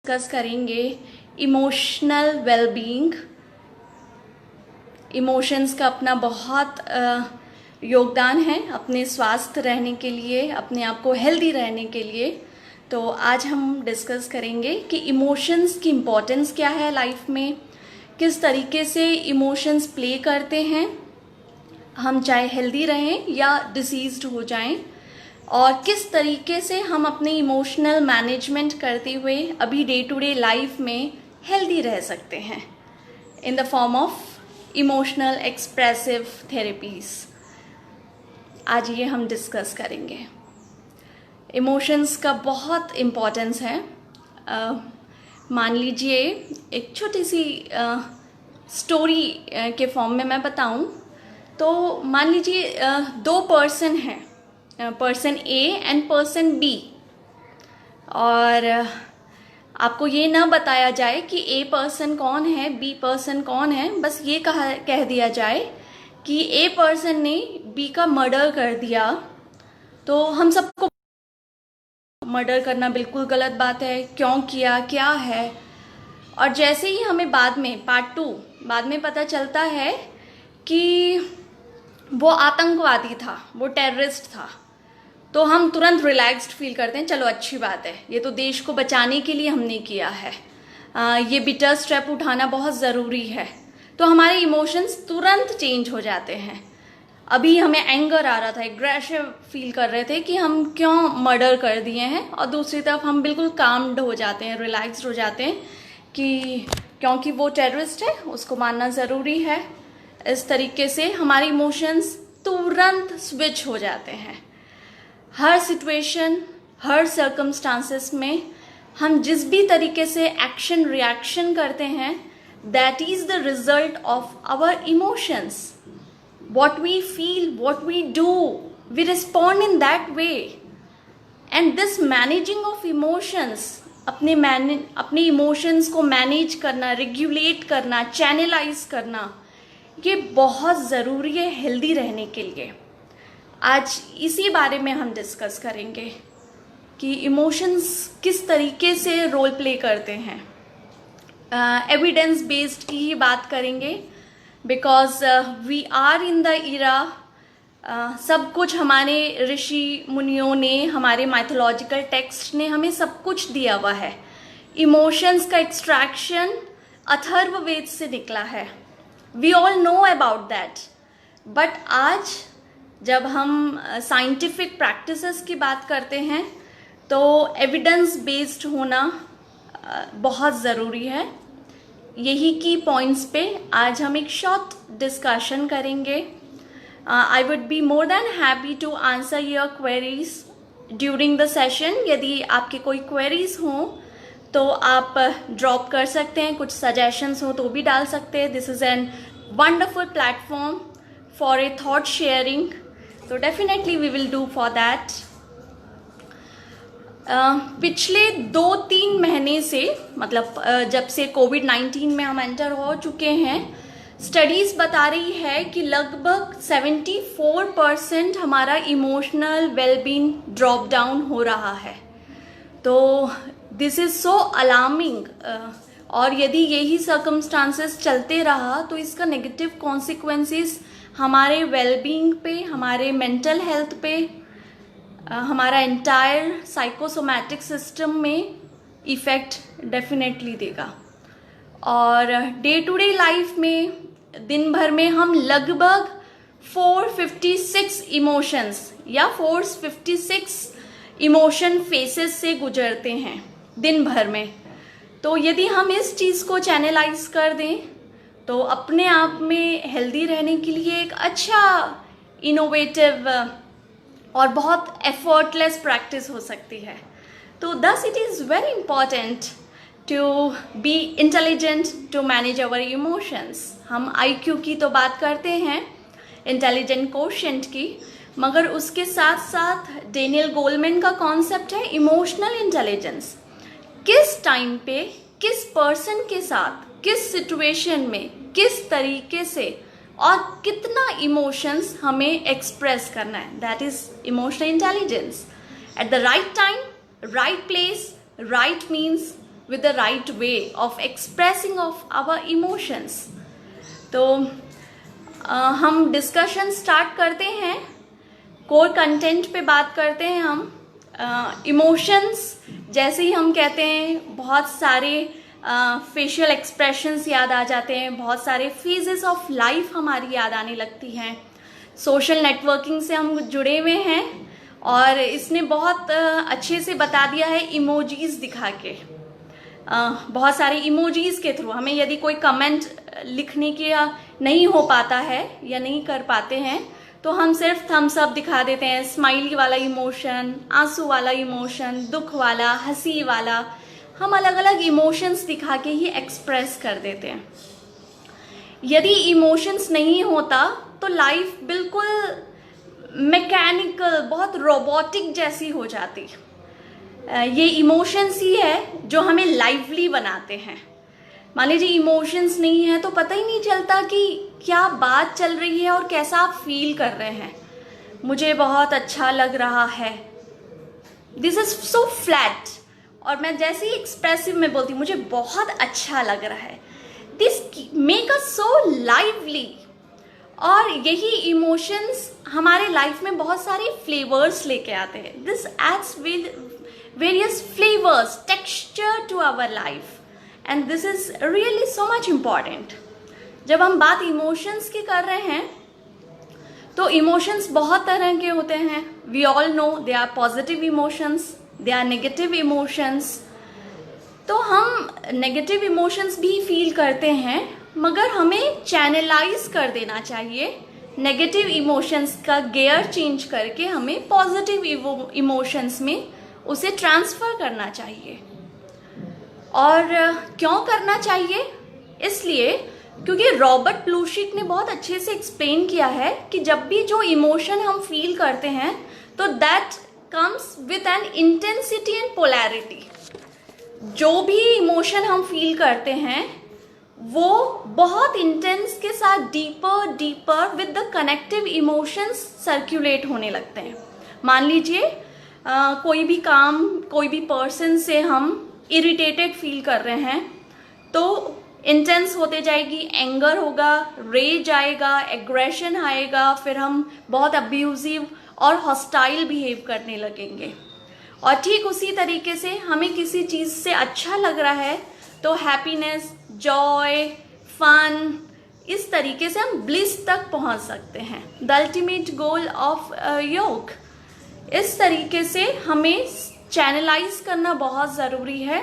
Discuss करेंगे emotional wellbeing. Emotions का अपना बहुत योगदान है अपने स्वस्थ रहने के लिए, अपने आप को हेल्दी रहने के लिए। तो आज हम डिस्कस करेंगे कि इमोशंस की इम्पोर्टेंस क्या है लाइफ में, किस तरीके से इमोशंस प्ले करते हैं, हम चाहे हेल्दी रहें या डिसीज्ड हो जाएं, और किस तरीके से हम अपने इमोशनल मैनेजमेंट करते हुए अभी डे टू डे लाइफ में हेल्दी रह सकते हैं इन the form of emotional expressive therapies. आज ये हम डिस्कस करेंगे। इमोशंस का बहुत इम्पोर्टेंस है। मान लीजिए एक छोटी सी स्टोरी के फॉर्म में मैं बताऊं तो मान लीजिए दो पर्सन हैं, person A and person B, और आपको ये ना बताया जाए कि ए पर्सन कौन है, बी पर्सन कौन है, बस ये कह दिया जाए कि ए पर्सन ने बी का मर्डर कर दिया। तो हम सबको मर्डर करना बिल्कुल गलत बात है, क्यों किया, क्या है। और जैसे ही हमें बाद में पार्ट 2 बाद में पता चलता है कि वो आतंकवादी था, वो टेररिस्ट था, तो हम तुरंत रिलैक्स्ड फील करते हैं, चलो अच्छी बात है, ये तो देश को बचाने के लिए हमने किया है, ये बिटर स्टेप उठाना बहुत ज़रूरी है। तो हमारे इमोशंस तुरंत चेंज हो जाते हैं। अभी हमें एंगर आ रहा था, एग्रेसिव फील कर रहे थे कि हम क्यों मर्डर कर दिए हैं, और दूसरी तरफ हम बिल्कुल काम्ड हो जाते हैं, रिलैक्स्ड हो जाते हैं कि क्योंकि वो टेररिस्ट है, उसको मानना ज़रूरी है। इस तरीके से हमारे इमोशंस तुरंत स्विच हो जाते हैं। हर सिचुएशन, हर सर्कमस्टांसेस में हम जिस भी तरीके से एक्शन रिएक्शन करते हैं, that is the result of our emotions. What we feel, what we do, we respond in that way. And this managing of emotions, अपने इमोशंस को मैनेज करना, रेगुलेट करना, चैनलाइज करना, ये बहुत ज़रूरी है हेल्दी रहने के लिए। आज इसी बारे में हम डिस्कस करेंगे कि इमोशंस किस तरीके से रोल प्ले करते हैं। एविडेंस बेस्ड की ही बात करेंगे, because we are in the era, सब कुछ हमारे ऋषि मुनियों ने, हमारे माइथोलॉजिकल टेक्स्ट ने हमें सब कुछ दिया हुआ है। इमोशंस का एक्सट्रैक्शन अथर्ववेद से निकला है। We all know about that. But आज जब हम साइंटिफिक प्रैक्टिसेस की बात करते हैं तो एविडेंस बेस्ड होना बहुत ज़रूरी है। यही की पॉइंट्स पे आज हम एक शॉर्ट डिस्कशन करेंगे। I would be more than happy to answer your queries during the session. यदि आपके कोई क्वेरीज हों तो आप ड्रॉप कर सकते हैं, कुछ सजेशंस हो तो भी डाल सकते हैं। This is an wonderful platform for a thought sharing, तो definitely we will do for that. पिछले 2-3 महीने से, मतलब जब से कोविड-19 में हम एंटर हो चुके हैं, स्टडीज़ बता रही है कि लगभग 74% हमारा इमोशनल वेलबींग ड्रॉप डाउन हो रहा है। तो दिस इज़ सो अलार्मिंग। और यदि यही सर्कमस्टांसेस चलते रहा तो इसका नेगेटिव कॉन्सिक्वेंसेस हमारे वेलबींग पे, हमारे मेंटल हेल्थ पे, हमारा एंटायर साइकोसोमैटिक सिस्टम में इफ़ेक्ट डेफिनेटली देगा। और डे टू डे लाइफ में दिन भर में हम लगभग 456 इमोशंस या 456 इमोशन फेसेस से गुजरते हैं दिन भर में। तो यदि हम इस चीज़ को चैनलाइज कर दें तो अपने आप में हेल्दी रहने के लिए एक अच्छा इनोवेटिव और बहुत एफर्टलेस प्रैक्टिस हो सकती है। तो thus it is very important to be intelligent to manage our emotions. हम IQ की तो बात करते हैं, इंटेलिजेंट कोशेंट की, मगर उसके साथ साथ डेनियल गोलमैन का कॉन्सेप्ट है इमोशनल इंटेलिजेंस। किस टाइम पे, किस पर्सन के साथ, किस सिचुएशन में, किस तरीके से और कितना इमोशंस हमें एक्सप्रेस करना है, that is emotional intelligence. At the right time, right place, right means, with the right way of expressing of our emotions. तो हम डिस्कशन स्टार्ट करते हैं, कोर कंटेंट पे बात करते हैं हम। इमोशंस जैसे ही हम कहते हैं बहुत सारे फेशियल एक्सप्रेशंस याद आ जाते हैं, बहुत सारे फेजेस ऑफ लाइफ हमारी याद आने लगती हैं। सोशल नेटवर्किंग से हम जुड़े हुए हैं और इसने बहुत अच्छे से बता दिया है इमोजीज दिखा के, बहुत सारे इमोजीज के थ्रू हमें यदि कोई कमेंट लिखने के नहीं हो पाता है या नहीं कर पाते हैं तो हम सिर्फ थम्स अप दिखा देते हैं, स्माइली वाला इमोशन, आंसू वाला इमोशन, दुख वाला, हंसी वाला, हम अलग अलग इमोशंस दिखा के ही एक्सप्रेस कर देते हैं। यदि इमोशंस नहीं होता तो लाइफ बिल्कुल मैकेनिकल, बहुत रोबोटिक जैसी हो जाती। ये इमोशंस ही है जो हमें लाइवली बनाते हैं। मान लीजिए इमोशंस नहीं है तो पता ही नहीं चलता कि क्या बात चल रही है और कैसा आप फील कर रहे हैं। मुझे बहुत अच्छा लग रहा है, दिस इज सो फ्लैट। और मैं जैसे ही एक्सप्रेसिव में बोलती मुझे बहुत अच्छा लग रहा है, this make us so lively. और यही इमोशंस हमारे लाइफ में बहुत सारे फ्लेवर्स लेके आते हैं। This adds with various flavours, texture to our life, and this is really so much important. जब हम बात इमोशंस की कर रहे हैं तो इमोशंस बहुत तरह के होते हैं। We all know they are positive emotions, they are negative emotions. तो हम नेगेटिव इमोशंस भी फील करते हैं, मगर हमें चैनलाइज कर देना चाहिए। नेगेटिव इमोशंस का गियर चेंज करके हमें पॉजिटिव इमोशंस में उसे ट्रांसफ़र करना चाहिए। और क्यों करना चाहिए? इसलिए क्योंकि रॉबर्ट प्लूशिक ने बहुत अच्छे से एक्सप्लेन किया है कि जब भी जो इमोशन हम फील करते हैं तो that comes with an intensity and polarity. जो भी इमोशन हम फील करते हैं वो बहुत इंटेंस के साथ deeper with the connective emotions circulate होने लगते हैं। मान लीजिए कोई भी काम, कोई भी पर्सन से हम इरिटेटेड फील कर रहे हैं तो इंटेंस होते जाएगी, एंगर होगा, रेज आएगा, एग्रेशन आएगा, फिर हम बहुत अब्यूजिव और हॉस्टाइल बिहेव करने लगेंगे। और ठीक उसी तरीके से हमें किसी चीज़ से अच्छा लग रहा है तो हैप्पीनेस, जॉय, फन, इस तरीके से हम ब्लिस तक पहुंच सकते हैं, द अल्टीमेट गोल ऑफ योग। इस तरीके से हमें चैनलाइज करना बहुत ज़रूरी है।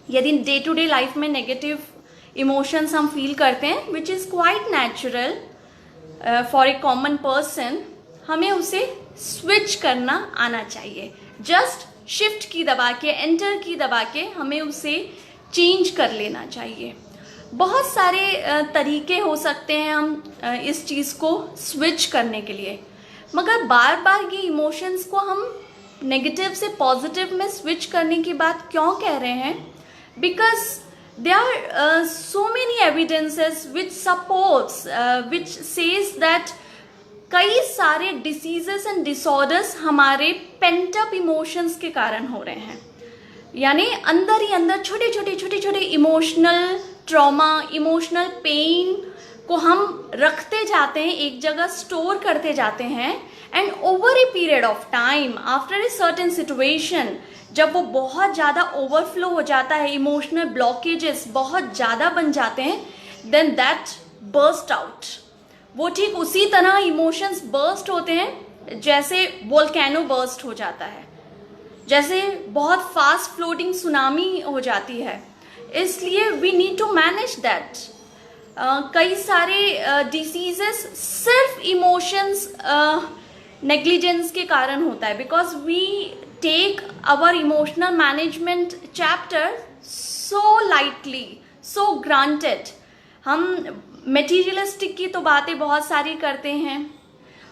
यदि डे टू डे लाइफ में नेगेटिव इमोशंस हम फील करते हैं, which is quite natural for a common person, हमें उसे स्विच करना आना चाहिए। जस्ट शिफ्ट की दबा के, एंटर की दबा के हमें उसे चेंज कर लेना चाहिए। बहुत सारे तरीके हो सकते हैं हम इस चीज़ को स्विच करने के लिए, मगर बार बार ये इमोशंस को हम नेगेटिव से पॉजिटिव में स्विच करने की बात क्यों कह रहे हैं? Because there are so many evidences which supports which says that कई सारे diseases and disorders हमारे pent up emotions के कारण हो रहे हैं। यानी अंदर ही अंदर छोटे छोटे इमोशनल ट्रॉमा, इमोशनल पेन को हम रखते जाते हैं, एक जगह स्टोर करते जाते हैं, and over a period of time after a certain situation, जब वो बहुत ज़्यादा ओवरफ्लो हो जाता है, इमोशनल ब्लॉकेजेस बहुत ज़्यादा बन जाते हैं, देन दैट बर्स्ट आउट। वो ठीक उसी तरह इमोशंस बर्स्ट होते हैं जैसे वोल्केनो बर्स्ट हो जाता है, जैसे बहुत फास्ट फ्लोटिंग सुनामी हो जाती है। इसलिए we need to manage that. कई सारे डिसीजेस सिर्फ इमोशंस नेग्लिजेंस के कारण होता है, because we take our emotional management chapter so lightly, so granted. हम मटेरियलिस्टिक की तो बातें बहुत सारी करते हैं,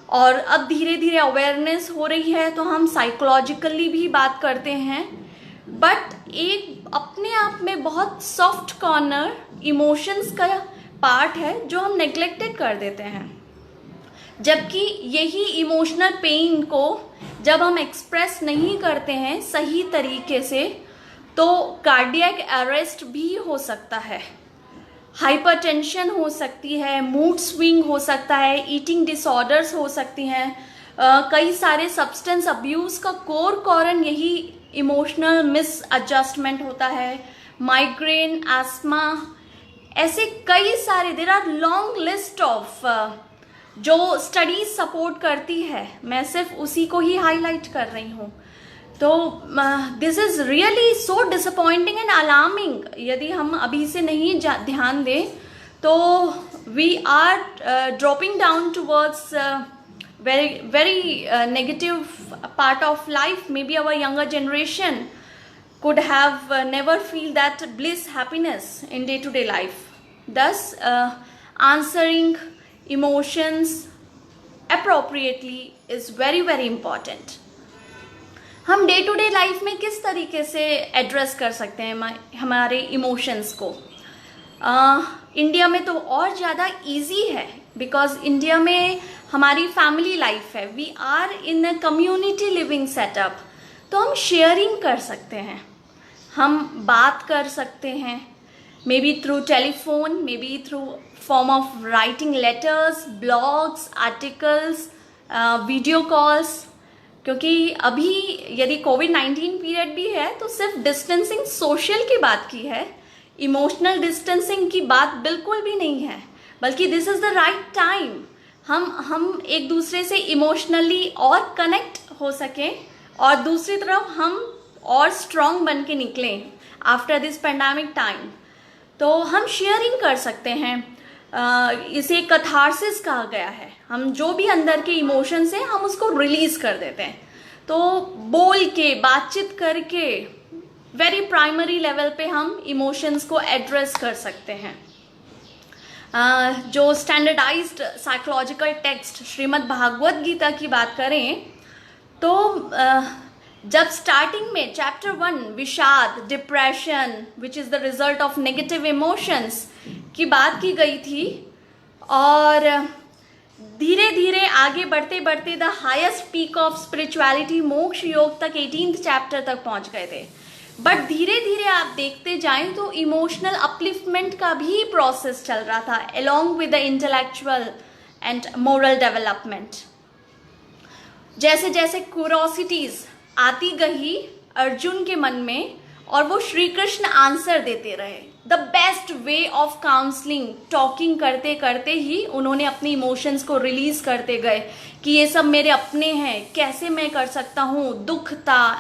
और अब धीरे धीरे अवेयरनेस हो रही है तो हम साइकोलॉजिकली भी बात करते हैं, बट एक अपने आप में बहुत सॉफ्ट कॉर्नर इमोशंस का पार्ट है जो हम नेग्लेक्टेड कर देते हैं। जबकि यही इमोशनल पेन को जब हम एक्सप्रेस नहीं करते हैं सही तरीके से, तो कार्डियक अरेस्ट भी हो सकता है, हाइपरटेंशन हो सकती है, मूड स्विंग हो सकता है, ईटिंग डिसऑर्डर्स हो सकती हैं। कई सारे सब्सटेंस अब्यूज़ का कोर कारण यही इमोशनल मिस एडजस्टमेंट होता है, माइग्रेन, एस्थमा, ऐसे कई सारे, there are long list of जो स्टडीज सपोर्ट करती है। मैं सिर्फ उसी को ही हाईलाइट कर रही हूँ। तो this is really so disappointing and alarming. यदि हम अभी से नहीं ध्यान दें तो we are dropping down towards very negative part of life. Maybe our younger generation could have never feel that bliss, happiness in day-to-day life. Thus, answering emotions appropriately is very very important. हम day to day life में किस तरीके से address कर सकते हैं हमारे emotions को? इंडिया में तो और ज़्यादा इजी है, बिकॉज इंडिया में हमारी फैमिली लाइफ है, we are in a community living setup. तो हम शेयरिंग कर सकते हैं, हम बात कर सकते हैं, may B through telephone, may be through form of writing letters, blogs, articles, video calls. क्योंकि अभी यदि कोविड-19 पीरियड भी है तो सिर्फ डिस्टेंसिंग सोशल की बात की है, इमोशनल डिस्टेंसिंग की बात बिल्कुल भी नहीं है, बल्कि this is the right time हम एक दूसरे से इमोशनली और कनेक्ट हो सकें और दूसरी तरफ हम और स्ट्रॉन्ग बन के निकलें आफ्टर दिस पेंडेमिक टाइम। तो हम शेयरिंग कर सकते हैं, इसे कैथार्सिस कहा गया है। हम जो भी अंदर के इमोशंस हैं हम उसको रिलीज कर देते हैं। तो बोल के, बातचीत करके वेरी प्राइमरी लेवल पे हम इमोशंस को एड्रेस कर सकते हैं। जो standardised psychological text Shrimad Bhagavad Gita की बात करें तो जब स्टार्टिंग में चैप्टर 1 विषाद, depression which is the result of negative emotions की बात की गई थी, और धीरे धीरे आगे बढ़ते बढ़ते the highest peak of spirituality मोक्ष योग तक 18th चैप्टर तक पहुंच गए थे। बट धीरे धीरे आप देखते जाएं तो इमोशनल अपलिफ्टमेंट का भी प्रोसेस चल रहा था along with the intellectual and moral development. जैसे जैसे क्यूरोसिटीज आती गई अर्जुन के मन में और वो श्री कृष्ण आंसर देते रहे, the best way of counselling, talking करते करते ही उन्होंने अपने इमोशंस को रिलीज करते गए कि ये सब मेरे अपने हैं, कैसे मैं कर सकता हूँ। दुख था,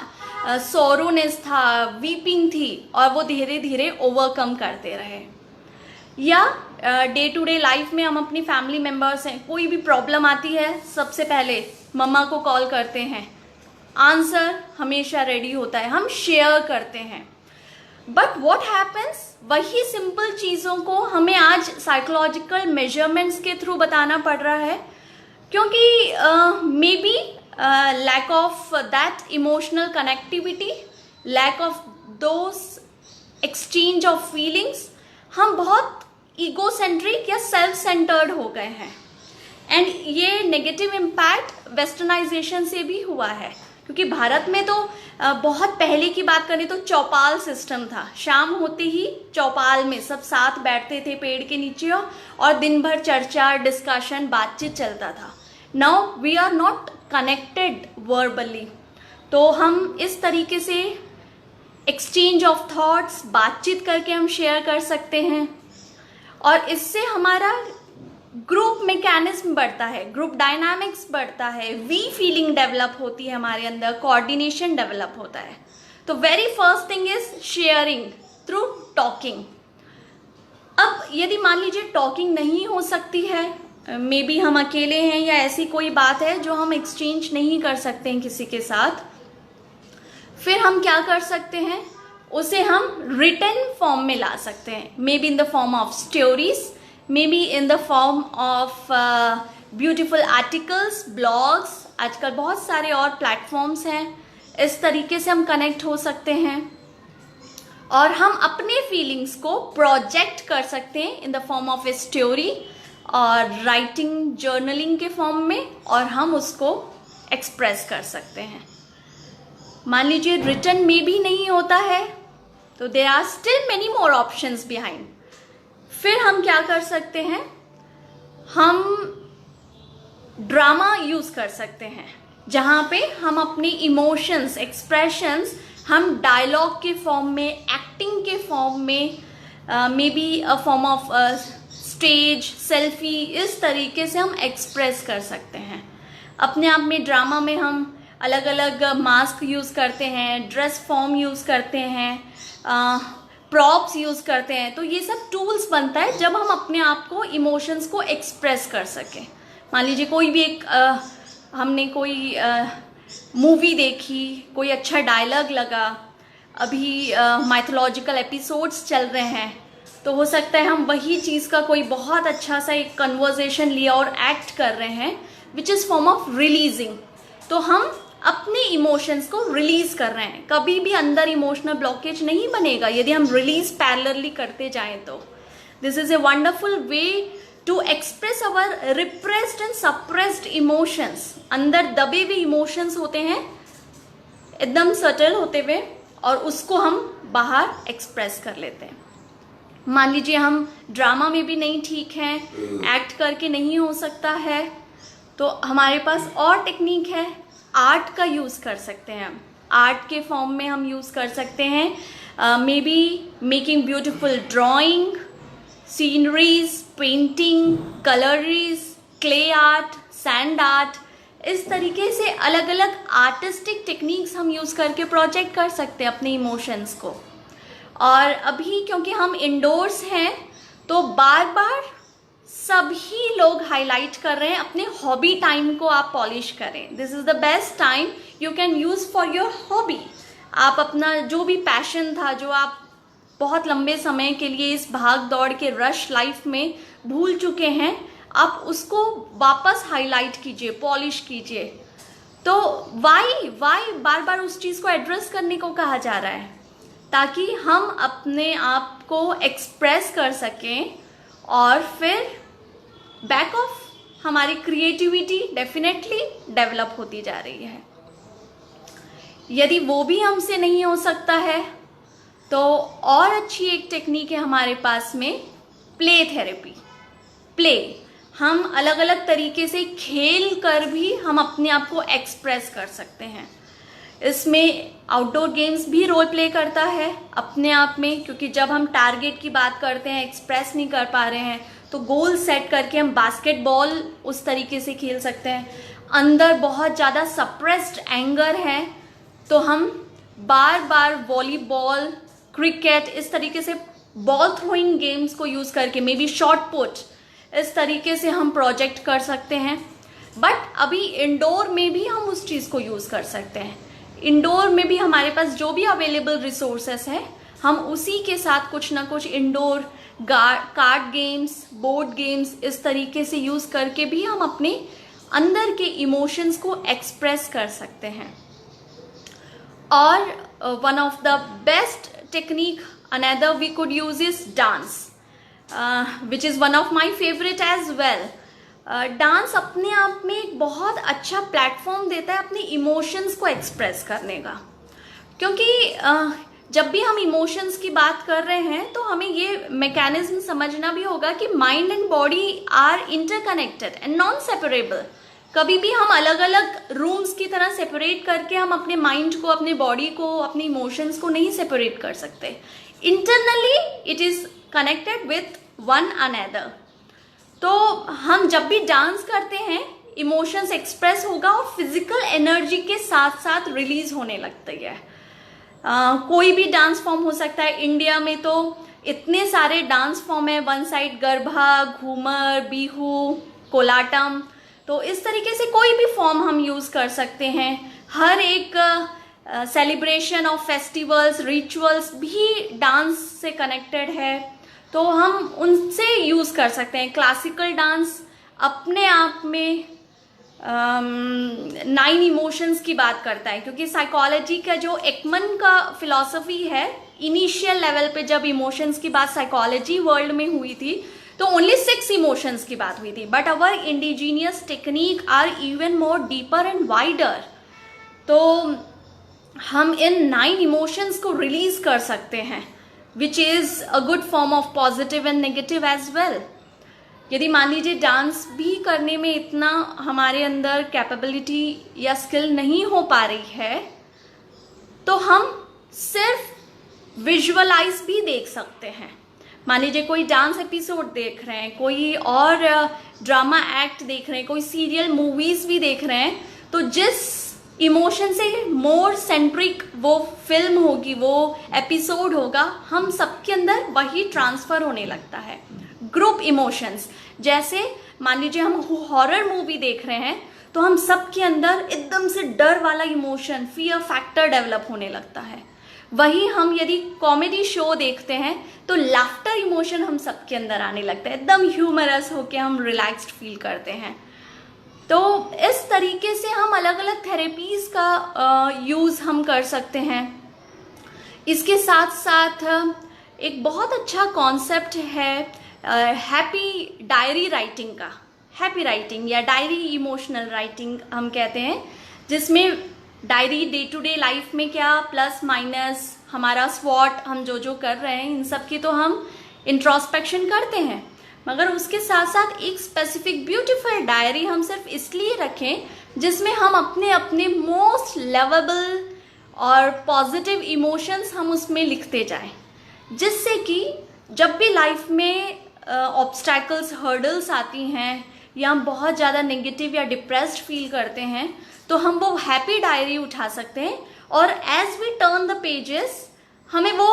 सोरोनेस था, वीपिंग थी, और वो धीरे धीरे ओवरकम करते रहे। या डे टू डे लाइफ में हम अपनी फैमिली मेम्बर्स हैं, कोई भी प्रॉब्लम आती है सबसे पहले मम्मा को कॉल करते हैं, आंसर हमेशा रेडी होता है, हम शेयर करते हैं। बट व्हाट हैपन्स, वही सिंपल चीज़ों को हमें आज साइकोलॉजिकल मेजरमेंट्स के थ्रू बताना पड़ रहा है, क्योंकि may be lack of that emotional connectivity, lack of those exchange of feelings, हम बहुत egocentric या self centered हो गए हैं। एंड ये नेगेटिव इम्पैक्ट वेस्टर्नाइजेशन से भी हुआ है, क्योंकि भारत में तो बहुत पहले की बात करें तो चौपाल सिस्टम था। शाम होते ही चौपाल में सब साथ बैठते थे पेड़ के नीचे और दिन भर चर्चा, डिस्कशन, बातचीत चलता था। Now we are not connected verbally, तो हम इस तरीके से एक्सचेंज ऑफ थॉट्स, बातचीत करके हम शेयर कर सकते हैं, और इससे हमारा ग्रुप मैकेनिज्म बढ़ता है, ग्रुप डायनामिक्स बढ़ता है, वी फीलिंग डेवलप होती है हमारे अंदर, कोऑर्डिनेशन डेवलप होता है। तो very first thing is sharing through talking. अब यदि मान लीजिए टॉकिंग नहीं हो सकती है, मे बी हम अकेले हैं या ऐसी कोई बात है जो हम एक्सचेंज नहीं कर सकते हैं किसी के साथ, फिर हम क्या कर सकते हैं, उसे हम रिटन फॉर्म में ला सकते हैं। May be in the form of stories, may be in the form of beautiful articles, blogs, आजकल बहुत सारे और प्लेटफॉर्म्स हैं। इस तरीके से हम कनेक्ट हो सकते हैं और हम अपने फीलिंग्स को प्रोजेक्ट कर सकते हैं इन the form of a story और राइटिंग, जर्नलिंग के फॉर्म में, और हम उसको एक्सप्रेस कर सकते हैं। मान लीजिए रिटन में भी नहीं होता है तो there are still many more options behind. फिर हम क्या कर सकते हैं, हम ड्रामा यूज कर सकते हैं, जहाँ पे हम अपने इमोशंस, एक्सप्रेशंस हम डायलॉग के फॉर्म में, एक्टिंग के फॉर्म में, may be a form of stage, selfie, इस तरीके से हम एक्सप्रेस कर सकते हैं। अपने आप में ड्रामा में हम अलग अलग मास्क यूज़ करते हैं, ड्रेस फॉर्म यूज़ करते हैं, प्रॉप्स यूज़ करते हैं। तो ये सब टूल्स बनता है जब हम अपने आप को, इमोशंस को एक्सप्रेस कर सकें। मान लीजिए कोई भी एक हमने कोई मूवी देखी, कोई अच्छा डायलॉग लगा, अभी माइथोलॉजिकल एपिसोड्स चल रहे हैं, तो हो सकता है हम वही चीज़ का कोई बहुत अच्छा सा एक कन्वर्सेशन लिया और एक्ट कर रहे हैं, which is form of releasing. तो हम अपने इमोशंस को रिलीज कर रहे हैं। कभी भी अंदर इमोशनल ब्लॉकेज नहीं बनेगा यदि हम रिलीज पैरेलली करते जाएं। तो this is a wonderful way to express our repressed and suppressed emotions. अंदर दबे हुए इमोशंस होते हैं, एकदम सटल होते हुए, और उसको हम बाहर एक्सप्रेस कर लेते हैं। मान लीजिए हम ड्रामा में भी नहीं ठीक हैं, एक्ट करके नहीं हो सकता है, तो हमारे पास और टेक्निक है, आर्ट का यूज़ कर सकते हैं। आर्ट के फॉर्म में हम यूज़ कर सकते हैं, may be making beautiful drawing, sceneries, painting, calories, clay art, sand art, इस तरीके से अलग अलग आर्टिस्टिक टेक्निक्स हम यूज़ करके प्रोजेक्ट कर सकते हैं अपने इमोशंस को। और अभी क्योंकि हम इंडोर्स हैं, तो बार बार सभी लोग हाईलाइट कर रहे हैं अपने हॉबी टाइम को आप पॉलिश करें। This is the best time you can use for your hobby. आप अपना जो भी पैशन था, जो आप बहुत लंबे समय के लिए इस भाग दौड़ के रश लाइफ में भूल चुके हैं, आप उसको वापस हाईलाइट कीजिए, पॉलिश कीजिए। तो वाई बार बार उस चीज़ को एड्रेस करने को कहा जा रहा है, ताकि हम अपने आप को एक्सप्रेस कर सकें, और फिर बैक ऑफ हमारी क्रिएटिविटी डेफिनेटली डेवलप होती जा रही है। यदि वो भी हमसे नहीं हो सकता है, तो और अच्छी एक टेक्निक है हमारे पास में, प्ले थेरेपी। प्ले, हम अलग अलग तरीके से खेल कर भी हम अपने आप को एक्सप्रेस कर सकते हैं। इसमें आउटडोर गेम्स भी रोल प्ले करता है अपने आप में, क्योंकि जब हम टारगेट की बात करते हैं, एक्सप्रेस नहीं कर पा रहे हैं, तो गोल सेट करके हम बास्केटबॉल उस तरीके से खेल सकते हैं। अंदर बहुत ज़्यादा सप्रेस्ड एंगर है, तो हम बार बार वॉलीबॉल, क्रिकेट, इस तरीके से बॉल थ्रोइंग गेम्स को यूज़ करके, मे बी शॉट पुट, इस तरीके से हम प्रोजेक्ट कर सकते हैं। बट अभी इंडोर में भी हम उस चीज़ को यूज़ कर सकते हैं। इंडोर में भी हमारे पास जो भी अवेलेबल रिसोर्सेस है, हम उसी के साथ कुछ ना कुछ indoor card games, board games, इस तरीके से यूज़ करके भी हम अपने अंदर के इमोशंस को एक्सप्रेस कर सकते हैं। और one of the best technique another we could use is dance, which is one of my favourite as well. Dance अपने आप में एक बहुत अच्छा प्लेटफॉर्म देता है अपने इमोशंस को एक्सप्रेस करने का, क्योंकि जब भी हम इमोशंस की बात कर रहे हैं, तो हमें ये मैकेनिज्म समझना भी होगा कि mind and body are interconnected and non separable. कभी भी हम अलग अलग रूम्स की तरह सेपरेट करके हम अपने माइंड को, अपने बॉडी को, अपने इमोशंस को नहीं सेपरेट कर सकते। Internally it is connected with one another. तो हम जब भी डांस करते हैं, इमोशंस एक्सप्रेस होगा और फिजिकल एनर्जी के साथ साथ रिलीज होने लगती है। कोई भी डांस फॉर्म हो सकता है। इंडिया में तो इतने सारे डांस फॉर्म है, वन साइड गरबा, घूमर, बिहू, कोलाटम, तो इस तरीके से कोई भी फॉर्म हम यूज़ कर सकते हैं। हर एक सेलिब्रेशन ऑफ फेस्टिवल्स, रिचुअल्स भी डांस से कनेक्टेड है, तो हम उनसे यूज़ कर सकते हैं। क्लासिकल डांस अपने आप में 9 इमोशंस की बात करता है, क्योंकि साइकोलॉजी का जो एकमन का फिलॉसफी है, इनिशियल लेवल पे जब इमोशंस की बात साइकोलॉजी वर्ल्ड में हुई थी, तो ओनली 6 इमोशंस की बात हुई थी। But our indigenous technique are even more deeper and wider. तो हम इन 9 इमोशंस को रिलीज कर सकते हैं, which is a good form of positive and negative as well. यदि मान लीजिए डांस भी करने में इतना हमारे अंदर कैपेबिलिटी या स्किल नहीं हो पा रही है, तो हम सिर्फ विजुअलाइज भी देख सकते हैं। मान लीजिए कोई डांस एपिसोड देख रहे हैं, कोई और ड्रामा एक्ट देख रहे हैं, कोई सीरियल मूवीज भी देख रहे हैं, तो जिस इमोशन से मोर सेंट्रिक वो फिल्म होगी, वो एपिसोड होगा, हम सबके अंदर वही ट्रांसफर होने लगता है। ग्रुप इमोशंस, जैसे मान लीजिए हम हॉरर मूवी देख रहे हैं, तो हम सबके अंदर एकदम से डर वाला इमोशन, फियर फैक्टर डेवलप होने लगता है। वही हम यदि कॉमेडी शो देखते हैं तो लाफ्टर इमोशन हम सबके अंदर आने लगता है, एकदम ह्यूमरस होके हम रिलैक्स्ड फील करते हैं। तो इस तरीके से हम अलग अलग थेरेपीज का यूज़ हम कर सकते हैं। इसके साथ साथ एक बहुत अच्छा कॉन्सेप्ट है हैप्पी डायरी राइटिंग का। हैप्पी राइटिंग या डायरी इमोशनल राइटिंग हम कहते हैं, जिसमें diary day to day life में क्या प्लस माइनस हमारा स्वॉट हम जो कर रहे हैं, इन सब की तो हम इंट्रोस्पेक्शन करते हैं, मगर उसके साथ साथ एक स्पेसिफिक ब्यूटीफुल डायरी हम सिर्फ इसलिए रखें जिसमें हम अपने अपने मोस्ट लवेबल और पॉजिटिव इमोशंस हम उसमें लिखते जाएं, जिससे कि जब भी लाइफ में ऑब्स्टैकल्स हर्डल्स आती हैं या हम बहुत ज़्यादा नेगेटिव या डिप्रेस्ड फील करते हैं, तो हम वो हैप्पी डायरी उठा सकते हैं और as we turn the pages हमें वो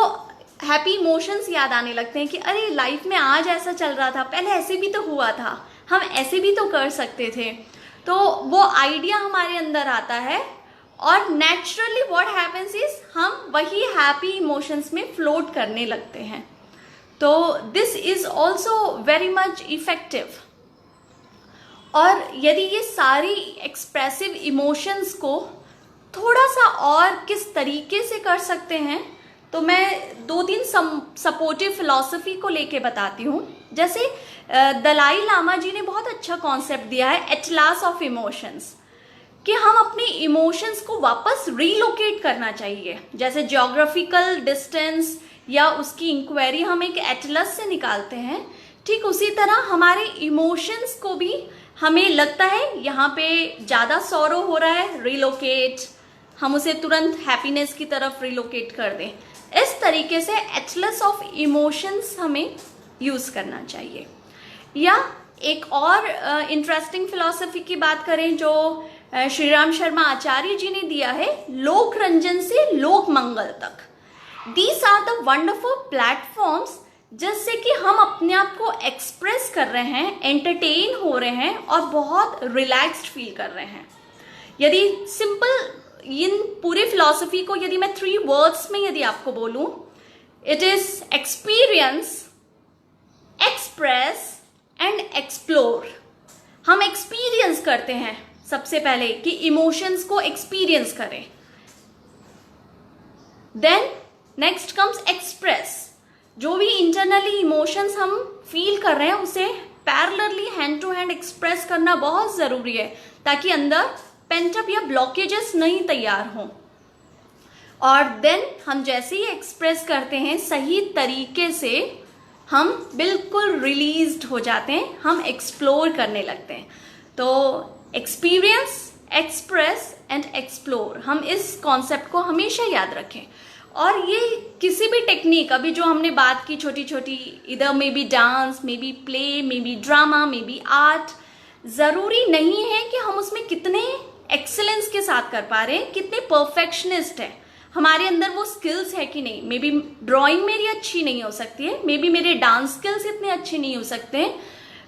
हैप्पी इमोशंस याद आने लगते हैं कि अरे लाइफ में आज ऐसा चल रहा था, पहले ऐसे भी तो हुआ था, हम ऐसे भी तो कर सकते थे। तो वो आइडिया हमारे अंदर आता है और नेचुरली व्हाट हैपेंस इज हम वही हैप्पी इमोशंस में फ्लोट करने लगते हैं। तो this is also very much effective. और यदि ये सारी एक्सप्रेसिव इमोशंस को थोड़ा सा और किस तरीके से कर सकते हैं, तो मैं 2-3 सपोर्टिव फिलॉसफी को लेके बताती हूँ। जैसे दलाई लामा जी ने बहुत अच्छा कॉन्सेप्ट दिया है एटलास ऑफ इमोशंस, कि हम अपने इमोशंस को वापस रीलोकेट करना चाहिए। जैसे ज्योग्राफिकल डिस्टेंस या उसकी इंक्वायरी हम एक एटलस से निकालते हैं, ठीक उसी तरह हमारे इमोशंस को भी हमें लगता है यहाँ पे ज़्यादा सॉरो हो रहा है, रिलोकेट, हम उसे तुरंत हैप्पीनेस की तरफ रिलोकेट कर दें। इस तरीके से एटलस ऑफ इमोशंस हमें यूज़ करना चाहिए। या एक और इंटरेस्टिंग फिलॉसफी की बात करें जो श्री राम शर्मा आचार्य जी ने दिया है, लोक रंजन से लोक मंगल तक। These are the wonderful platforms जिससे कि हम अपने आप को एक्सप्रेस कर रहे हैं, एंटरटेन हो रहे हैं और बहुत रिलैक्स्ड फील कर रहे हैं। यदि सिंपल इन पूरे फिलॉसफी को यदि मैं 3 वर्ड्स में यदि आपको बोलूं, it is experience, express and explore. हम एक्सपीरियंस करते हैं सबसे पहले कि इमोशंस को एक्सपीरियंस करें, देन नेक्स्ट कम्स एक्सप्रेस। जो भी इंटरनली इमोशंस हम फील कर रहे हैं उसे parallelly hand to hand express करना बहुत जरूरी है, ताकि अंदर पेंटअप या ब्लॉकेजेस नहीं तैयार हों। और देन हम जैसे ही एक्सप्रेस करते हैं सही तरीके से, हम बिल्कुल रिलीज्ड हो जाते हैं, हम एक्सप्लोर करने लगते हैं। तो एक्सपीरियंस, एक्सप्रेस एंड एक्सप्लोर, हम इस कॉन्सेप्ट को हमेशा याद रखें। और ये किसी भी टेक्निक, अभी जो हमने बात की छोटी छोटी, इधर मे be dance, may be play, may be drama, may be art, ज़रूरी नहीं है कि हम उसमें कितने एक्सेलेंस के साथ कर पा रहे हैं, कितने परफेक्शनिस्ट हैं, हमारे अंदर वो स्किल्स है कि नहीं। मे बी ड्राइंग मेरी अच्छी नहीं हो सकती है, मे बी मेरे डांस स्किल्स इतने अच्छे नहीं हो सकते हैं,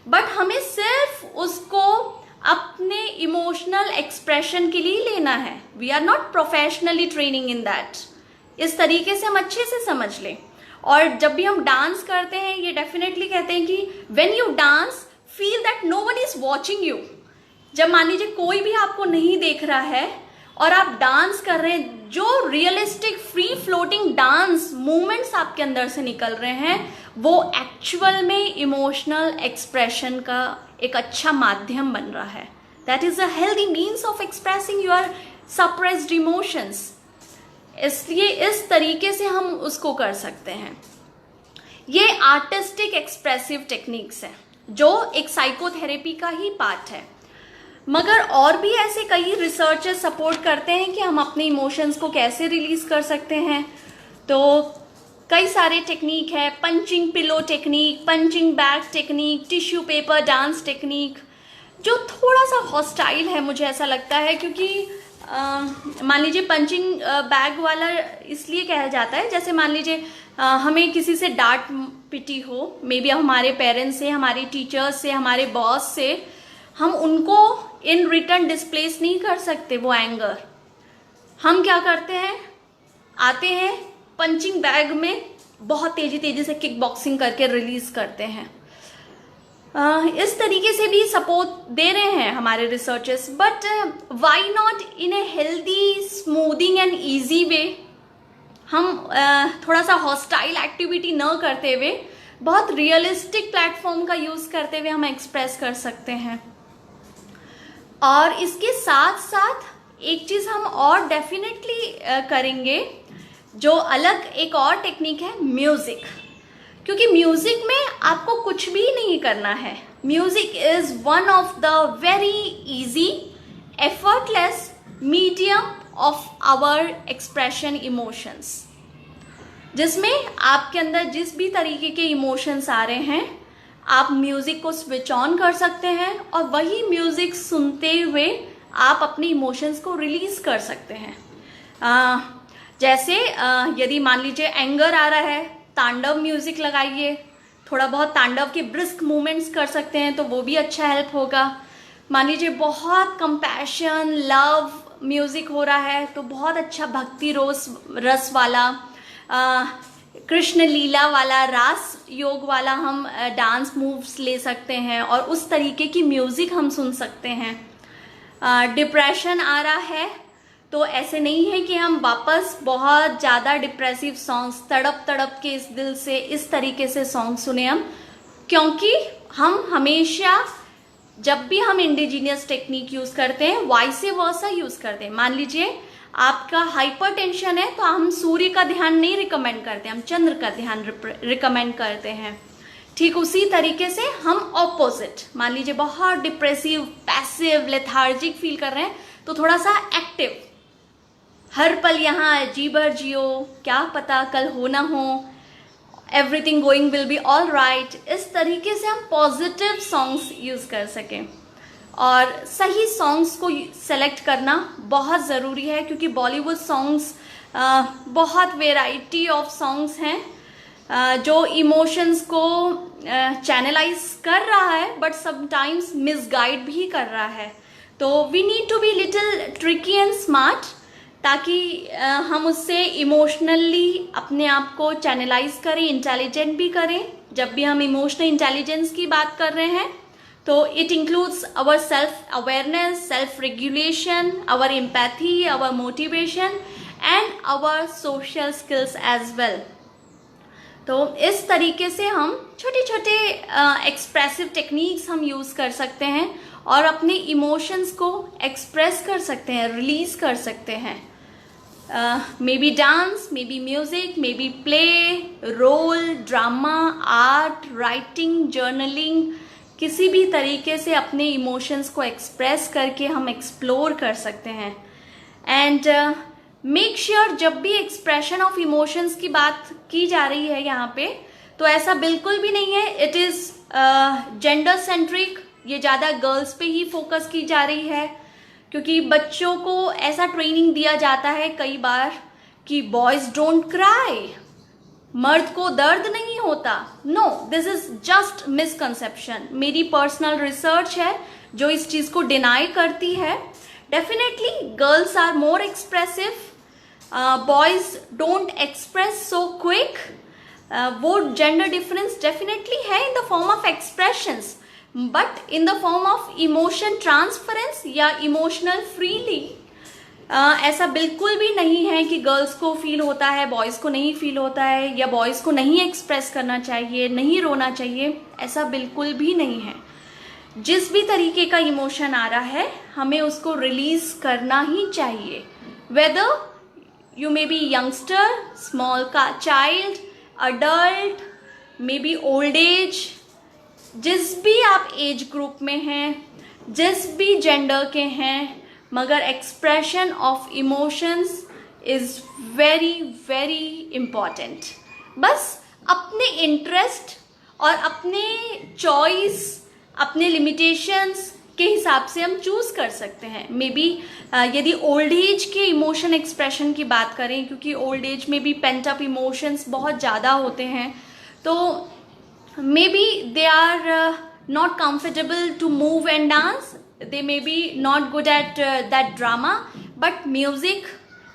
बट हमें सिर्फ उसको अपने इमोशनल एक्सप्रेशन के लिए लेना है। We are not professionally training in that. इस तरीके से हम अच्छे से समझ लें। और जब भी हम डांस करते हैं, ये डेफिनेटली कहते हैं कि when you dance feel that no one is watching you. जब मान लीजिए कोई भी आपको नहीं देख रहा है और आप डांस कर रहे हैं, जो realistic free floating dance movements आपके अंदर से निकल रहे हैं, वो एक्चुअल में इमोशनल एक्सप्रेशन का एक अच्छा माध्यम बन रहा है। That is a healthy means of expressing your suppressed emotions. इसलिए इस तरीके से हम उसको कर सकते हैं। ये आर्टिस्टिक एक्सप्रेसिव टेक्निक्स हैं जो एक साइकोथेरेपी का ही पार्ट है। मगर और भी ऐसे कई रिसर्चर्स सपोर्ट करते हैं कि हम अपने इमोशंस को कैसे रिलीज कर सकते हैं। तो कई सारे टेक्निक है, punching pillow technique, punching bag technique, tissue paper dance technique, जो थोड़ा सा हॉस्टाइल है मुझे ऐसा लगता है, क्योंकि मान लीजिए पंचिंग बैग वाला इसलिए कहा जाता है, जैसे मान लीजिए हमें किसी से डांट पिटी हो, मे बी हमारे पेरेंट्स से, हमारे टीचर्स से, हमारे बॉस से, हम उनको इन रिटर्न डिस्प्लेस नहीं कर सकते वो एंगर। हम क्या करते हैं, आते हैं पंचिंग बैग में बहुत तेजी तेजी से किक बॉक्सिंग करके रिलीज करते हैं। इस तरीके से भी सपोर्ट दे रहे हैं हमारे researchers, but why not in a healthy smoothing and easy way. हम थोड़ा सा हॉस्टाइल एक्टिविटी न करते हुए बहुत रियलिस्टिक प्लेटफॉर्म का यूज करते हुए हम एक्सप्रेस कर सकते हैं। और इसके साथ साथ एक चीज हम और डेफिनेटली करेंगे, जो अलग एक और टेक्निक है, म्यूजिक। क्योंकि म्यूजिक में आपको कुछ भी नहीं करना है। Music is one of the very easy effortless medium of our expression emotions, जिसमें आपके अंदर जिस भी तरीके के इमोशंस आ रहे हैं आप म्यूजिक को स्विच ऑन कर सकते हैं और वही म्यूजिक सुनते हुए आप अपने इमोशंस को रिलीज कर सकते हैं। जैसे यदि मान लीजिए एंगर आ रहा है, तांडव म्यूजिक लगाइए, थोड़ा बहुत तांडव के ब्रिस्क मूवमेंट्स कर सकते हैं तो वो भी अच्छा हेल्प होगा। मान लीजिए बहुत कंपैशन लव म्यूजिक हो रहा है तो बहुत अच्छा भक्ति रस वाला, कृष्ण लीला वाला, रास योग वाला हम डांस मूव्स ले सकते हैं और उस तरीके की म्यूजिक हम सुन सकते हैं। डिप्रेशन आ रहा है तो ऐसे नहीं है कि हम वापस बहुत ज़्यादा डिप्रेसिव सॉन्ग्स तड़प तड़प के इस दिल से इस तरीके से सॉन्ग सुने हम, क्योंकि हम हमेशा जब भी हम इंडिजीनियस टेक्निक यूज़ करते हैं वाइसे वर्सा यूज़ करते हैं। मान लीजिए आपका हाइपरटेंशन है तो हम सूर्य का ध्यान नहीं रिकमेंड करते, हम चंद्र का ध्यान रिकमेंड करते हैं। ठीक उसी तरीके से हम ऑपोजिट, मान लीजिए बहुत डिप्रेसिव पैसिव लेथार्जिक फील कर रहे हैं तो थोड़ा सा एक्टिव, हर पल यहाँ जी भर जियो, क्या पता कल हो ना हो, everything going will be all right, इस तरीके से हम पॉजिटिव सॉन्ग्स यूज़ कर सकें। और सही सॉन्ग्स को सेलेक्ट करना बहुत ज़रूरी है, क्योंकि बॉलीवुड सॉन्ग्स बहुत वेराइटी ऑफ सॉन्ग्स हैं जो इमोशंस को चैनलाइज कर रहा है बट समटाइम्स मिसगाइड भी कर रहा है। तो we need to be little tricky and smart, ताकि हम उससे इमोशनली अपने आप को चैनलाइज करें, इंटेलिजेंट भी करें। जब भी हम इमोशनल इंटेलिजेंस की बात कर रहे हैं तो it includes our self awareness, self regulation, our empathy, our motivation and our social skills as well. तो इस तरीके से हम छोटे छोटे एक्सप्रेसिव टेक्निक्स हम यूज़ कर सकते हैं और अपने इमोशंस को एक्सप्रेस कर सकते हैं, रिलीज कर सकते हैं। May be dance, may be music, may be play, role, drama, art, writing, journaling, किसी भी तरीके से अपने इमोशंस को एक्सप्रेस करके हम एक्सप्लोर कर सकते हैं। एंड मेक श्योर जब भी एक्सप्रेशन ऑफ इमोशंस की बात की जा रही है यहाँ पे, तो ऐसा बिल्कुल भी नहीं है इट इज़ जेंडर सेंट्रिक, ये ज़्यादा गर्ल्स पे ही फोकस की जा रही है, क्योंकि बच्चों को ऐसा ट्रेनिंग दिया जाता है कई बार कि बॉयज़ डोंट क्राई, मर्द को दर्द नहीं होता। No, this is just misconception. मेरी पर्सनल रिसर्च है जो इस चीज़ को डिनाई करती है। Definitely girls are more expressive, boys don't express so quick. वो जेंडर डिफरेंस डेफिनेटली है in the form of expressions, but in the form of emotion transference या इमोशनल फ्रीली ऐसा बिल्कुल भी नहीं है कि गर्ल्स को फील होता है, बॉयज़ को नहीं फील होता है, या बॉयज़ को नहीं एक्सप्रेस करना चाहिए, नहीं रोना चाहिए, ऐसा बिल्कुल भी नहीं है। जिस भी तरीके का इमोशन आ रहा है हमें उसको रिलीज करना ही चाहिए, weather you may be youngster, small child, adult, maybe old age, जिस भी आप एज ग्रुप में हैं, जिस भी जेंडर के हैं, मगर expression of emotions is very very important. बस अपने इंटरेस्ट और अपने चॉइस, अपने लिमिटेशंस के हिसाब से हम चूज़ कर सकते हैं। मे बी यदि ओल्ड एज के इमोशन एक्सप्रेशन की बात करें, क्योंकि ओल्ड एज में भी पेंट अप इमोशंस बहुत ज़्यादा होते हैं, तो may be they are not comfortable to move and dance, they may be not good at that drama, but music,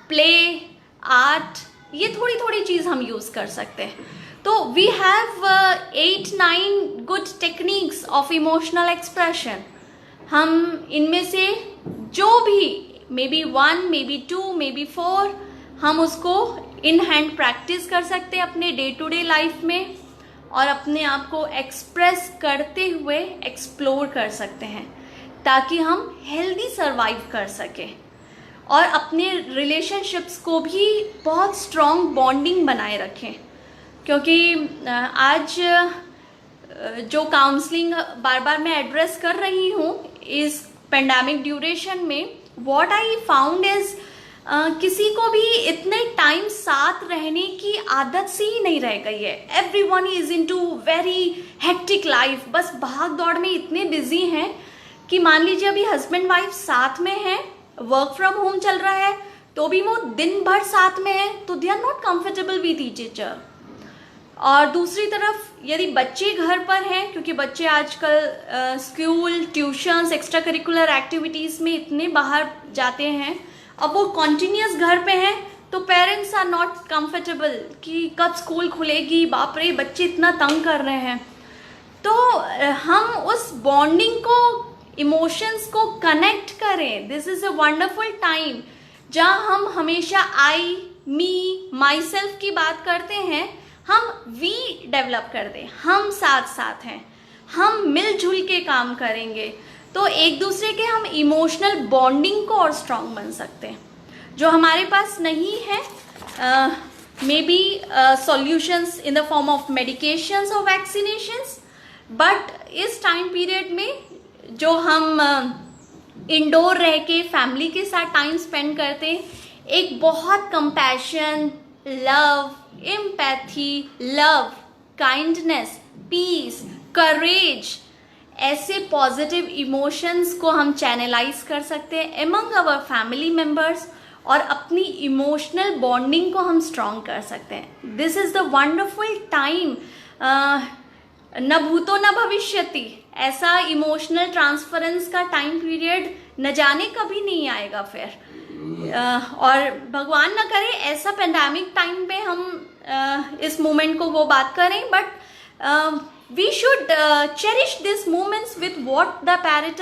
play, art, ये थोड़ी थोड़ी चीज़ हम यूज़ कर सकते हैं। तो we have 8-9 good techniques of emotional expression. हम इनमें से जो भी may be 1, may be 2, may be 4 हम उसको इन हैंड प्रैक्टिस कर सकते हैं अपने डे टू डे लाइफ में, और अपने आप को एक्सप्रेस करते हुए एक्सप्लोर कर सकते हैं, ताकि हम हेल्दी सर्वाइव कर सकें और अपने रिलेशनशिप्स को भी बहुत स्ट्रॉन्ग बॉन्डिंग बनाए रखें। क्योंकि आज जो काउंसलिंग बार बार मैं एड्रेस कर रही हूँ इस पेंडेमिक ड्यूरेशन में, व्हाट आई फाउंड इज किसी को भी इतने टाइम साथ रहने की आदत सी ही नहीं रह गई है। Everyone is into very hectic life, बस भाग दौड़ में इतने बिजी हैं कि मान लीजिए अभी हस्बैंड वाइफ साथ में हैं, वर्क फ्रॉम होम चल रहा है, तो भी वो दिन भर साथ में है, तो they are not comfortable with each other. और दूसरी तरफ यदि बच्चे घर पर हैं, क्योंकि बच्चे आजकल school, tuitions, extra curricular activities में इतने बाहर जाते हैं, अब वो कॉन्टिन्यूस घर पे हैं, तो पेरेंट्स आर नॉट कंफर्टेबल कि कब स्कूल खुलेगी, बाप रे बच्चे इतना तंग कर रहे हैं। तो हम उस बॉन्डिंग को, इमोशंस को कनेक्ट करें। This is a wonderful time जहाँ हम हमेशा आई, मी, माई सेल्फ की बात करते हैं, हम वी डेवलप कर दें, हम साथ साथ हैं, हम मिलजुल के काम करेंगे, तो एक दूसरे के हम इमोशनल बॉन्डिंग को और स्ट्रॉन्ग बन सकते हैं। जो हमारे पास नहीं है, may be solutions in the form of medications और वैक्सीनेशंस, बट इस टाइम पीरियड में जो हम इंडोर रह के फैमिली के साथ टाइम स्पेंड करते हैं, एक बहुत compassion, love, empathy, love, kindness, peace, courage, ऐसे पॉजिटिव इमोशंस को हम चैनलाइज कर सकते हैं एमंग आवर फैमिली मेम्बर्स, और अपनी इमोशनल बॉन्डिंग को हम स्ट्रॉन्ग कर सकते हैं। This is the wonderful time, न भूतो न भविष्यति, ऐसा इमोशनल ट्रांसफरेंस का टाइम पीरियड न जाने कभी नहीं आएगा फिर। और भगवान न करे ऐसा पेंडेमिक टाइम पे हम इस मोमेंट को वो बात करें, but we should cherish this moments with what the parent